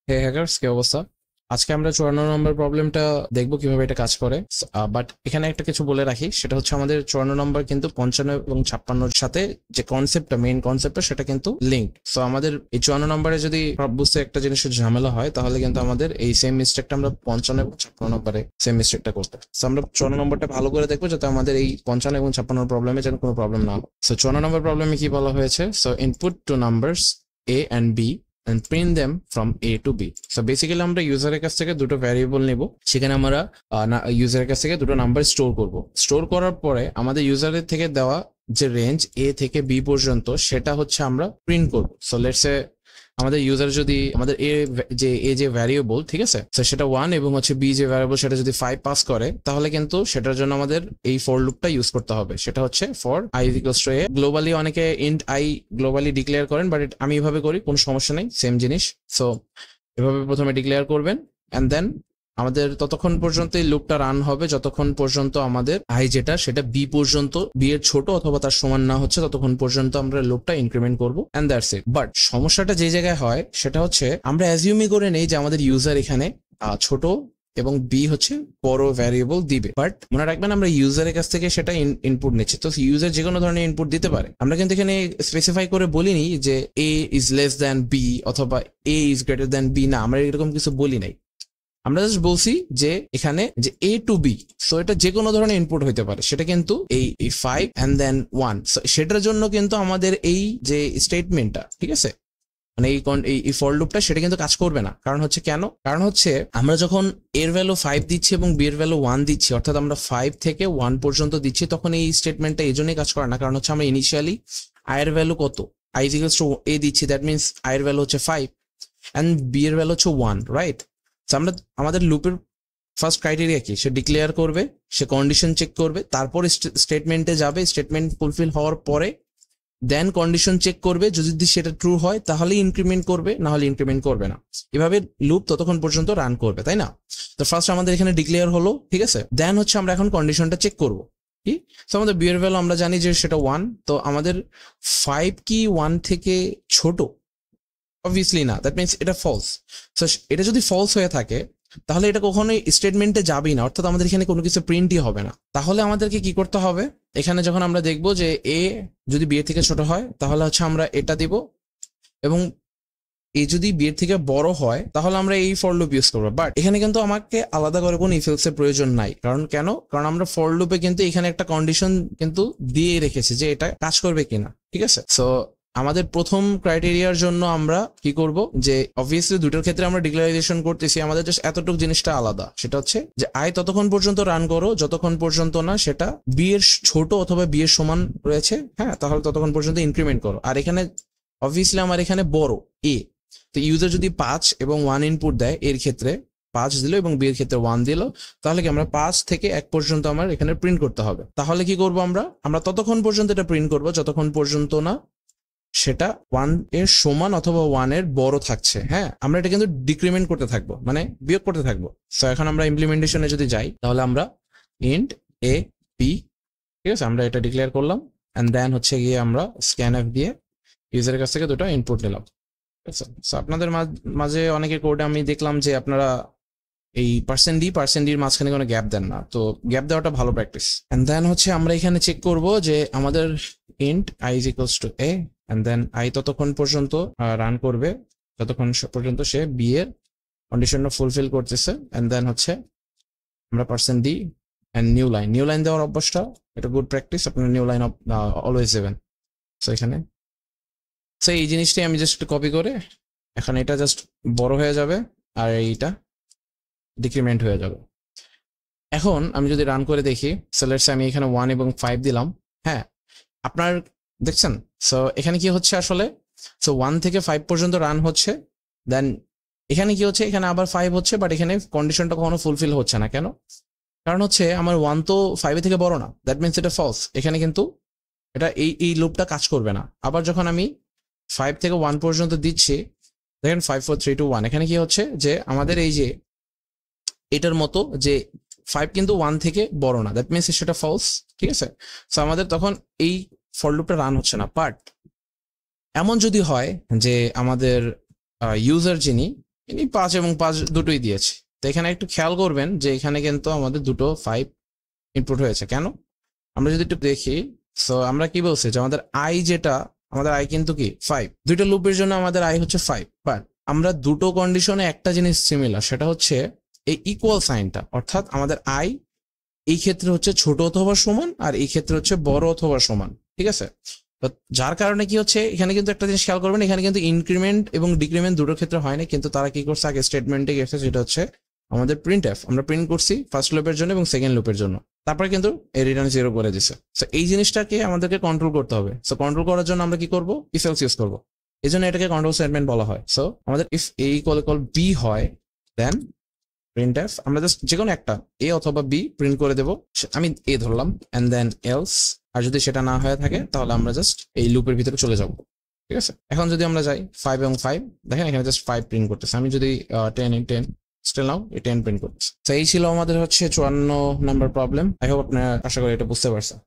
হে hackers, কি অবস্থা? আজকে আমরা 54 নম্বর প্রবলেমটা দেখবো কিভাবে এটা কাজ করে। বাট এখানে একটা কিছু বলে রাখি, সেটা হচ্ছে আমাদের 54 নম্বর কিন্তু 55 এবং 56 সাথে যে কনসেপ্টটা, মেইন কনসেপ্টটা, সেটা কিন্তু লিঙ্কড। সো আমাদের এই 54 নম্বরে যদি বুঝতে একটা জিনিসের ঝামেলা হয়, তাহলে কিন্তু আমাদের এই সেম মিস্টেকটা আমরা 55 এবং 56 নম্বরে সেম মিস্টেকটা করতে। সো আমরা 54 নম্বরটা ভালো করে দেখবো, যাতে আমাদের এই 55 এবং 56 প্রবলেমে যেন কোনো প্রবলেম না হয়। সো 54 নম্বর প্রবলেমে কি বলা হয়েছে? So input two numbers a and b and print them from A to B. So basically আমরা ইউজারের কাছ থেকে দুটো ভ্যারিয়েবল নেব, সেখানে আমরা ইউজারের কাছ থেকে দুটো নাম্বার স্টোর করব। স্টোর করার পরে আমাদের ইউজারের থেকে দেওয়া যে রেঞ্জ A থেকে B পর্যন্ত, সেটা হচ্ছে আমরা প্রিন্ট করব। সো লেটস সে আমাদের ইউজার যদি আমাদের যে ভ্যারিয়েবল, ঠিক আছে, তো সেটা 1 এবং হচ্ছে বি যে ভ্যারিয়েবল সেটা যদি 5 পাস করে, তাহলে কিন্তু সেটার জন্য আমাদের এই ফর লুপটা ইউজ করতে হবে। সেটা হচ্ছে for i equals to a। Globally অনেকে ইন্ট i গ্লোবালি ডিক্লেয়ার করেন, বাট আমি এভাবে করি, কোনো সমস্যা নেই, সেম জিনিস। সো এভাবে প্রথমে ডিক্লেয়ার করবেন, অ্যান্ড দেন আমাদের ততক্ষণ পর্যন্ত এই লুপটা রান হবে যতক্ষণ পর্যন্ত আমাদের আই যেটা, সেটা বি পর্যন্ত, বি এর ছোট অথবা তার সমান না হচ্ছে, ততক্ষণ পর্যন্ত আমরা লুপটা ইনক্রিমেন্ট করবো, এন্ড দ্যাটস ইট। বাট সমস্যাটা যে জায়গায় হয়, সেটা হচ্ছে আমরা অ্যাজিউমই করে নেই যে আমাদের ইউজার এখানে ছোট এবং বি হচ্ছে বড় ভ্যারিয়েবল দিবে। বাট মনে রাখবেন, আমরা ইউজারের কাছ থেকে সেটা ইনপুট নিচ্ছি, তো ইউজার যে কোনো ধরনের ইনপুট দিতে পারে। আমরা কিন্তু এখানে স্পেসিফাই করে বলিনি যে এ ইজ লেস দ্যান বি অথবা এ ইজ গ্রেটার দ্যান বি, না, আমরা এরকম কিছু বলি নাই। আমরা জাস্ট বলছি যে এখানে যে এ টু বি, সো এটা যে কোনো ধরনের ইনপুট হইতে পারে, সেটা কিন্তু এই 5 অ্যান্ড দেন 1। সেটার জন্য কিন্তু আমাদের এই যে স্টেটমেন্টটা, ঠিক আছে, মানে এই ফর লুপটা, সেটা কিন্তু কাজ করবে না। কারণ হচ্ছে কেন? কারণ হচ্ছে আমরা যখন এর ভ্যালু 5 দিচ্ছি এবং বি এর ভ্যালু 1 দিচ্ছি, অর্থাৎ আমরা 5 থেকে 1 পর্যন্ত দিচ্ছি, তখন এই স্টেটমেন্টটা এই জন্যই কাজ করে না। কারণ হচ্ছে আমরা ইনিশিয়ালি আই এর ভ্যালু কত, i ইকুয়ালস টু a দিচ্ছি, দ্যাট মিনস i এর ভ্যালু হচ্ছে 5 অ্যান্ড বি এর ভ্যালু হচ্ছে 1, রাইট? আমরা আমাদের লুপের ফার্স্ট ক্রাইটেরিয়া কি? সে ডিক্লেয়ার করবে, সে কন্ডিশন চেক করবে, তারপর স্টেটমেন্টে যাবে, স্টেটমেন্ট ফুলফিল হওয়ার পরে দেন কন্ডিশন চেক করবে, যদি সেটা ট্রু হয় তাহলে ইনক্রিমেন্ট করবে, না হলে ইনক্রিমেন্ট করবে না। এভাবে লুপ ততক্ষণ পর্যন্ত রান করবে, তাই না? তো ফার্স্ট আমাদের এখানে ডিক্লেয়ার হলো, ঠিক আছে, দেন হচ্ছে আমরা এখন কন্ডিশনটা চেক করব। কি? তো আমাদের বি এর ভ্যালু আমরা জানি যে সেটা 1, তো আমাদের 5 কি 1 থেকে ছোট? অবভিয়াসলি না, দ্যাট মিনস এটা ফলস। সো এটা যদি ফলস হয়ে থাকে, তাহলে এটা কখনোই স্টেটমেন্টে যাবেই না, অর্থাৎ আমাদের এখানে কোনো কিছু প্রিন্টই হবে না। তাহলে আমাদেরকে কি করতে হবে? এখানে যখন আমরা দেখবো যে এ যদি বি এর থেকে ছোট হয়, তাহলে হচ্ছে আমরা এটা দিব, এবং এ যদি বি এর থেকে বড় হয়, তাহলে আমরা এই ফর লুপ ইউজ করবো। বাট এখানে কিন্তু আমাকে আলাদা করে কোনো ইফ এলস এর প্রয়োজন নাই। কারণ কেন? কারণ আমরা ফর লুপে কিন্তু এখানে একটা কন্ডিশন কিন্তু দিয়ে রেখেছি যে এটা কাজ করবে কিনা, ঠিক আছে? সো আমাদের প্রথম ক্রাইটেরিয়ার জন্য আমরা কি করব, যে অবভিয়াসলি দুটোর ক্ষেত্রে আমরা ডিক্লারেশন করতেছি, আমাদের জাস্ট এতটুকু জিনিসটা আলাদা। সেটা হচ্ছে যে আই ততক্ষণ পর্যন্ত রান করো যতক্ষণ পর্যন্ত না সেটা বি এর ছোট অথবা বি এর সমান রয়েছে, হ্যাঁ, তাহলে ততক্ষণ পর্যন্ত ইনক্রিমেন্ট করো। আর এখানে অবভিয়াসলি আমার এখানে বড় এ, তো ইউজার যদি 5 এবং 1 ইনপুট দেয়, এর ক্ষেত্রে 5 দিল এবং বি এর ক্ষেত্রে 1 দিল, তাহলে কি আমরা 5 থেকে 1 পর্যন্ত আমার এখানে প্রিন্ট করতে হবে। তাহলে কি করব, আমরা ততক্ষণ পর্যন্ত এটা প্রিন্ট করব যতক্ষণ পর্যন্ত না সেটা 1 এর সমান অথবা 1 এর বড় থাকছে। হ্যাঁ, আমরা এটা কিন্তু ডিক্রিমেন্ট করতে থাকবো, মানে বিয়োগ করতে থাকবো। সো এখন আমরা ইমপ্লিমেন্টেশনে যদি যাই, তাহলে আমরা ইন্ট এ বি, ঠিক আছে, আমরা এটা ডিক্লেয়ার করলাম, এন্ড দেন হচ্ছে গিয়ে আমরা স্ক্যানএফ দিয়ে ইউজারের কাছ থেকে দুটো ইনপুট নিলাম। সো আপনাদের মাঝে অনেকের কোডে আমি দেখলাম যে আপনারা এই পার্সেন্ট ডির মাঝখানে কোনো গ্যাপ দেন না, তো গ্যাপ দেওয়াটা ভালো প্র্যাকটিস। এন্ড দেন হচ্ছে আমরা এখানে চেক করব যে আমাদের int i is equals to a, and then i ততক্ষণ পর্যন্ত রান করবে যতক্ষণ পর্যন্ত সে বি এর কন্ডিশনটা ফুলফিল করতেছে, এন্ড দেন হচ্ছে আমরা %d এন্ড নিউ লাইন দেওয়ার অভ্যাসটা, এটা গুড প্র্যাকটিস, আপনারা নিউ লাইন অলওয়েজ দেবেন। সো এখানে এই জিনিসটাই আমি জাস্ট কপি করে, এখন এটা জাস্ট বড় হয়ে যাবে আর এইটা ডিক্রিমেন্ট হয়ে যাবে। এখন আমি যদি রান করে দেখি, সেলেটস আমি এখানে 1 এবং 5 দিলাম, হ্যাঁ, আপনার দেখছেন? সো এখানে কি হচ্ছে আসলে, সো 1 থেকে 5 পর্যন্ত রান হচ্ছে, দেন এখানে কি হচ্ছে, এখানে আবার 5 হচ্ছে, বাট এখানে কন্ডিশনটা কখনো ফুলফিল হচ্ছে না। কেন? কারণ হচ্ছে আমার 1 তো 5 থেকে বড় না, দ্যাট মিনস এটা ফলস। এখানে কিন্তু এটা এই লুপটা কাজ করবে না। আবার যখন আমি 5 থেকে 1 পর্যন্ত দিচ্ছি, দেখেন 5 4 3 2 1, এখানে কি হচ্ছে যে আমাদের এই যে এটার মতো যে 5 কিন্তু 1 থেকে বড় না, দ্যাট মিনস সেটা ফলস, ঠিক আছে? সো আমাদের তখন এই ফর লুপটা রান হচ্ছে না। বাট এমন যদি হয় যে আমাদের ইউজার যিনি ইনি 5 এবং 5 দুটোই দিয়েছে। তো এখানে একটু খেয়াল করবেন যে এখানে কিন্তু আমাদের দুটো 5 ইনপুট হয়েছে। কেন? আমরা যদি একটু দেখি, সো আমরা কি বলছি যে আমাদের আই যেটা, আমাদের আই কিন্তু কি 5, দুইটা লুপের জন্য আমাদের আই হচ্ছে 5, বাট আমরা দুটো কন্ডিশনে একটা জিনিস সিমিলার, সেটা হচ্ছে এই ইকুয়াল সাইনটা, অর্থাৎ আমাদের আই এই ক্ষেত্রে হচ্ছে ছোট অথবা সমান, আর এই ক্ষেত্রে হচ্ছে বড় অথবা সমান, ঠিক আছে? তো যার কারণে কি হচ্ছে, এখানে কিন্তু একটা জিনিস খেয়াল করবেন, এখানে কিন্তু ইনক্রিমেন্ট এবং ডিক্রিমেন্ট দুটোর ক্ষেত্রে হয় না, কিন্তু তারা কি করছে আগে স্টেটমেন্টে গেছে, যেটা হচ্ছে আমাদের প্রিন্ট এফ আমরা প্রিন্ট করছি ফার্স্ট লুপের জন্য এবং সেকেন্ড লুপের জন্য, তারপরে কিন্তু এই রিটার্ন 0 করে দিছে। সো এই জিনিসটাকে আমাদেরকে কন্ট্রোল করতে হবে। সো কন্ট্রোল করার জন্য আমরা কি করব, ইফ এলস ইউজ করবো। এই জন্য এটাকে কন্ট্রোল স্টেটমেন্ট বলা হয়। সো আমাদের ইফ এ ইকুয়াল বি হয়, দেন প্রিন্ট এফ আমরা জাস্ট যে কোনো একটা এ অথবা বি প্রিন্ট করে দেবো। আমি এ ধরলাম, এন্ড দেন এলস, আর যদি সেটা না হয়ে থাকে তাহলে আমরা জাস্ট এই লুপের ভিতরে চলে যাব, ঠিক আছে? এখন যদি আমরা যাই 5 এবং 5, দেখেন এখানে জাস্ট 5 প্রিন্ট করতেছে। আমি যদি 10 স্টিল নাও এই 10 প্রিন্ট করতেছে। তো এই ছিল আমাদের হচ্ছে 54 নাম্বার প্রবলেম। আই হোপ আপনারা আশা করি এটা বুঝতে পারছেন।